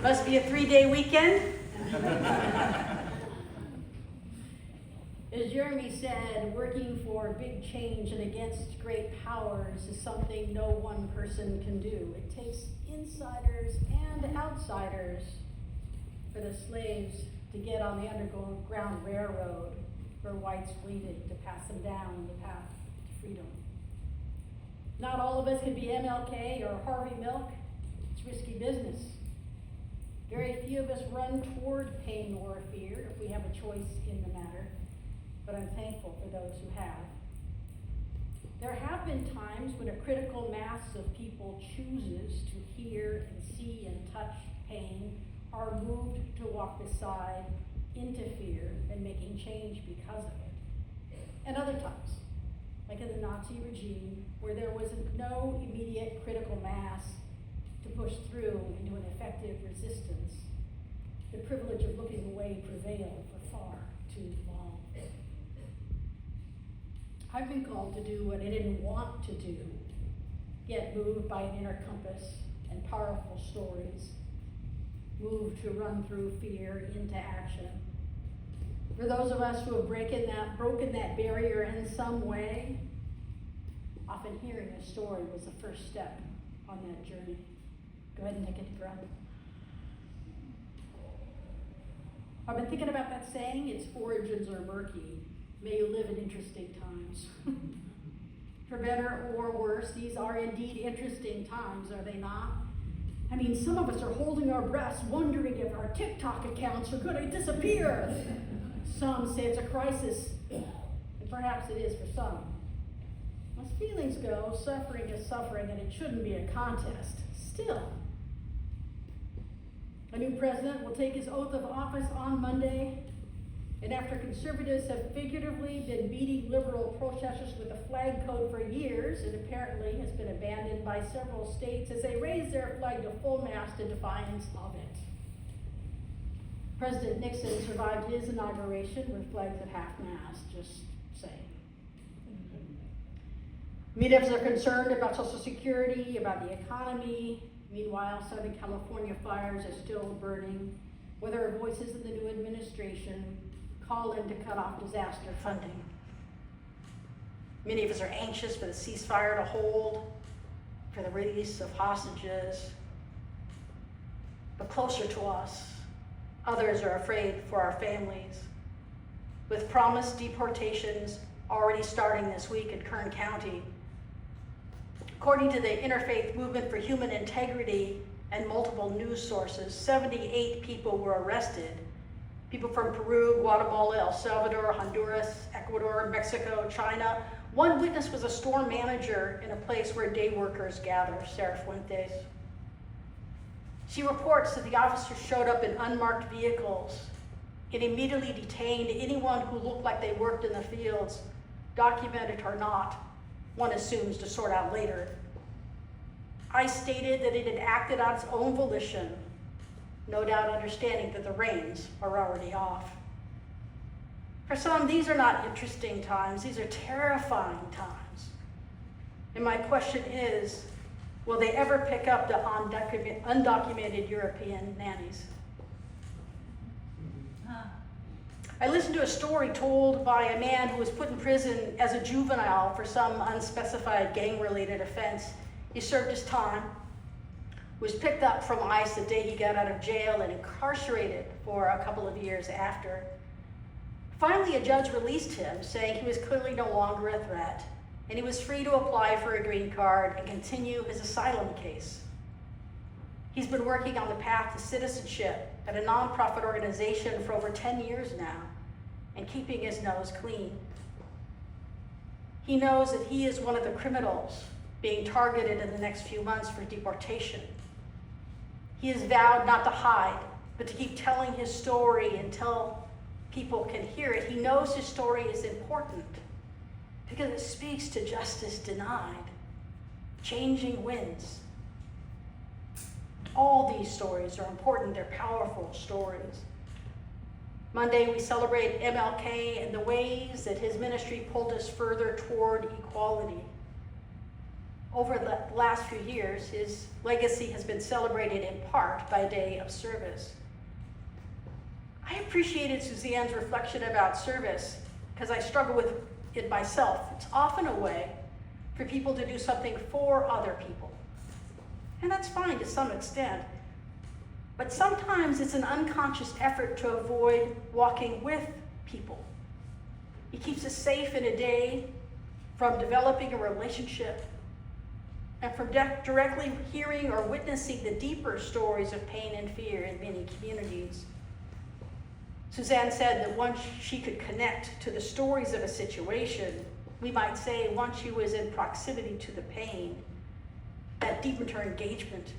Must be a 3-day weekend. As Jeremy said, working for big change and against great powers is something no one person can do. It takes insiders and outsiders for the slaves to get on the Underground Railroad where whites waited to pass them down the path to freedom. Not all of us could be MLK or Harvey Milk. It's risky business. Very few of us run toward pain or fear if we have a choice in the matter, but I'm thankful for those who have. There have been times when a critical mass of people chooses to hear and see and touch pain, are moved to walk aside into fear and making change because of it. And other times, like in the Nazi regime, where there was no immediate critical mass to push through into an effective resistance, the privilege of looking away prevailed for far too long. I've been called to do what I didn't want to do, yet moved by an inner compass and powerful stories, moved to run through fear into action. For those of us who have broken that barrier in some way, often hearing a story was the first step on that journey. Go ahead and take a deep breath. I've been thinking about that saying. Its origins are murky. May you live in interesting times. For better or worse, these are indeed interesting times, are they not? I mean, some of us are holding our breaths, wondering if our TikTok accounts are going to disappear. Some say it's a crisis, and perhaps it is for some. As feelings go, suffering is suffering, and it shouldn't be a contest. Still, a new president will take his oath of office on Monday, and after conservatives have figuratively been beating liberal protesters with a flag code for years, it apparently has been abandoned by several states as they raise their flag to full mast in defiance of it. President Nixon survived his inauguration with flags at half-mast, just saying. Many of us are concerned about Social Security, about the economy. Meanwhile, Southern California fires are still burning. Whether voices in the new administration call in to cut off disaster funding. Many of us are anxious for the ceasefire to hold, for the release of hostages. But closer to us, others are afraid for our families. With promised deportations already starting this week in Kern County, according to the Interfaith Movement for Human Integrity and multiple news sources, 78 people were arrested. People from Peru, Guatemala, El Salvador, Honduras, Ecuador, Mexico, China. One witness was a store manager in a place where day workers gather, Sarah Fuentes. She reports that the officers showed up in unmarked vehicles and immediately detained anyone who looked like they worked in the fields, documented or not, one assumes to sort out later. ICE stated that it had acted on its own volition, no doubt understanding that the reins are already off. For some, these are not interesting times, these are terrifying times. And my question is, will they ever pick up the undocumented European nannies? I listened to a story told by a man who was put in prison as a juvenile for some unspecified gang-related offense. He served his time, was picked up from ICE the day he got out of jail and incarcerated for a couple of years after. Finally, a judge released him, saying he was clearly no longer a threat, and he was free to apply for a green card and continue his asylum case. He's been working on the path to citizenship at a nonprofit organization for over 10 years now, and keeping his nose clean. He knows that he is one of the criminals being targeted in the next few months for deportation. He has vowed not to hide, but to keep telling his story until people can hear it. He knows his story is important because it speaks to justice denied, changing winds. All these stories are important, they're powerful stories. Monday, we celebrate MLK and the ways that his ministry pulled us further toward equality. over the last few years, his legacy has been celebrated in part by a day of service. I appreciated Suzanne's reflection about service because I struggle with it myself. It's often a way for people to do something for other people. And that's fine to some extent. But sometimes it's an unconscious effort to avoid walking with people. It keeps us safe in a day from developing a relationship and from directly hearing or witnessing the deeper stories of pain and fear in many communities. Suzanne said that once she could connect to the stories of a situation, we might say once she was in proximity to the pain, that deepened her engagement,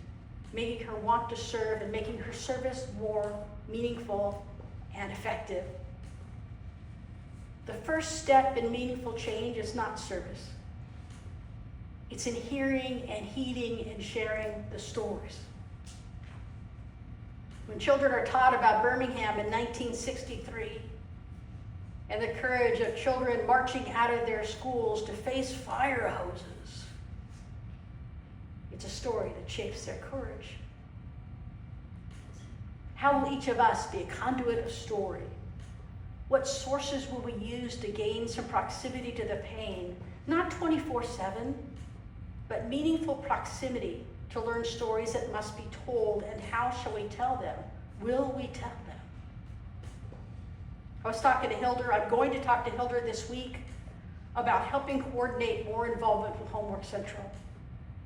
making her want to serve and making her service more meaningful and effective. The first step in meaningful change is not service. It's in hearing and heeding and sharing the stories. When children are taught about Birmingham in 1963 and the courage of children marching out of their schools to face fire hoses, it's a story that shapes their courage. How will each of us be a conduit of story? What sources will we use to gain some proximity to the pain? Not 24/7, but meaningful proximity to learn stories that must be told, and how shall we tell them? Will we tell them? I was talking to Hilder. I'm going to talk to Hilder this week about helping coordinate more involvement with Homework Central.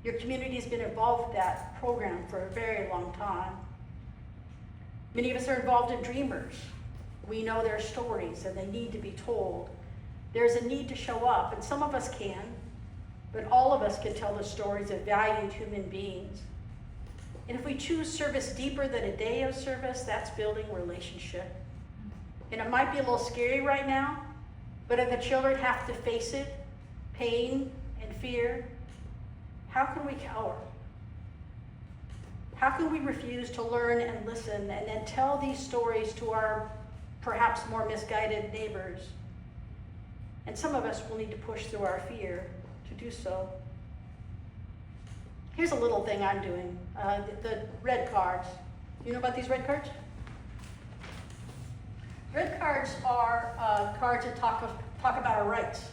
Your community has been involved with that program for a very long time. Many of us are involved in Dreamers. We know their stories and they need to be told. There's a need to show up, and some of us can, but all of us can tell the stories of valued human beings. And if we choose service deeper than a day of service, that's building relationship. And it might be a little scary right now, but if the children have to face it, pain and fear, how can we cower? How can we refuse to learn and listen and then tell these stories to our perhaps more misguided neighbors? And some of us will need to push through our fear to do so. Here's a little thing I'm doing, the red cards. You know about these red cards? Red cards are cards that talk about our rights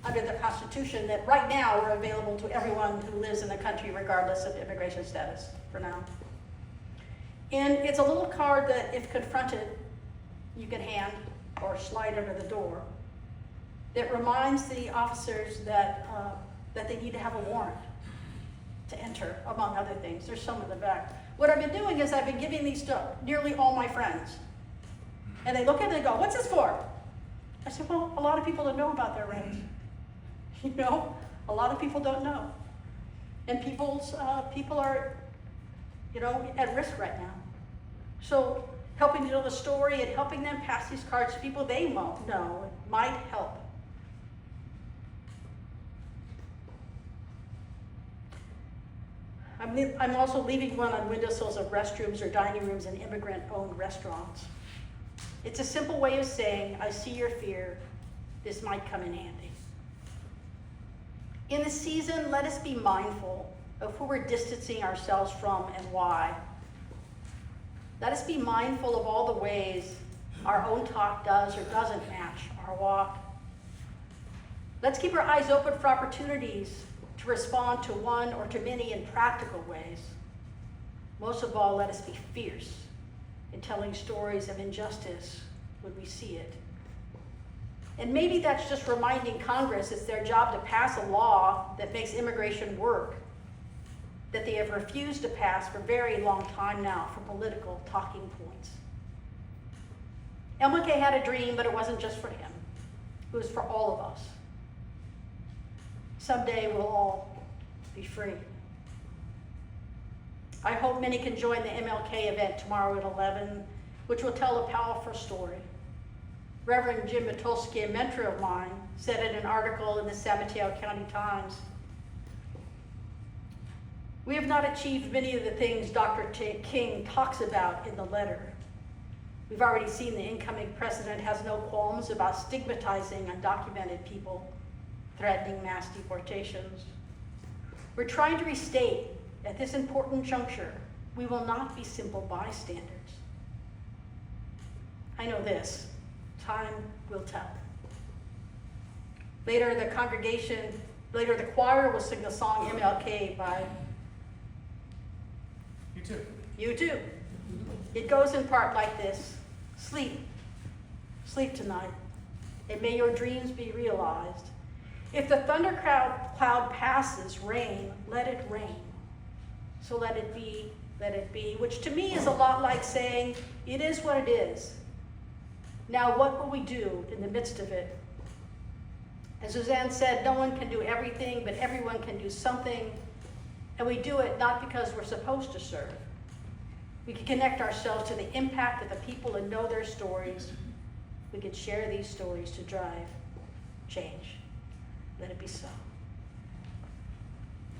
under the Constitution that right now are available to everyone who lives in the country regardless of immigration status for now. And it's a little card that, if confronted, you can hand or slide under the door. That reminds the officers that they need to have a warrant to enter, among other things. There's some in the back. What I've been doing is I've been giving these to nearly all my friends. And they look at it and go, "What's this for?" I said, well, a lot of people don't know about their rights. You know, a lot of people don't know. And people are, at risk right now. So helping to tell the story and helping them pass these cards to people they won't know might help. I'm also leaving one on windowsills of restrooms or dining rooms in immigrant-owned restaurants. It's a simple way of saying, I see your fear. This might come in handy. In the season, let us be mindful of who we're distancing ourselves from and why. Let us be mindful of all the ways our own talk does or doesn't match our walk. Let's keep our eyes open for opportunities to respond to one or to many in practical ways. Most of all, let us be fierce in telling stories of injustice when we see it. And maybe that's just reminding Congress it's their job to pass a law that makes immigration work, that they have refused to pass for a very long time now for political talking points. MLK had a dream, but it wasn't just for him. It was for all of us. Someday we'll all be free. I hope many can join the MLK event tomorrow at 11, which will tell a powerful story. Reverend Jim Matulski, a mentor of mine, said in an article in the San Mateo County Times, "We have not achieved many of the things Dr. King talks about in the letter. We've already seen the incoming president has no qualms about stigmatizing undocumented people, threatening mass deportations. We're trying to restate, at this important juncture, we will not be simple bystanders. I know this, time will tell. Later, the choir will sing the song MLK by U2. It goes in part like this: sleep, sleep tonight, and may your dreams be realized. If the thunder cloud passes, rain, let it rain. So let it be, which to me is a lot like saying, it is what it is. Now what will we do in the midst of it? As Suzanne said, no one can do everything, but everyone can do something. And we do it not because we're supposed to serve. We can connect ourselves to the impact of the people and know their stories. We can share these stories to drive change. Let it be so.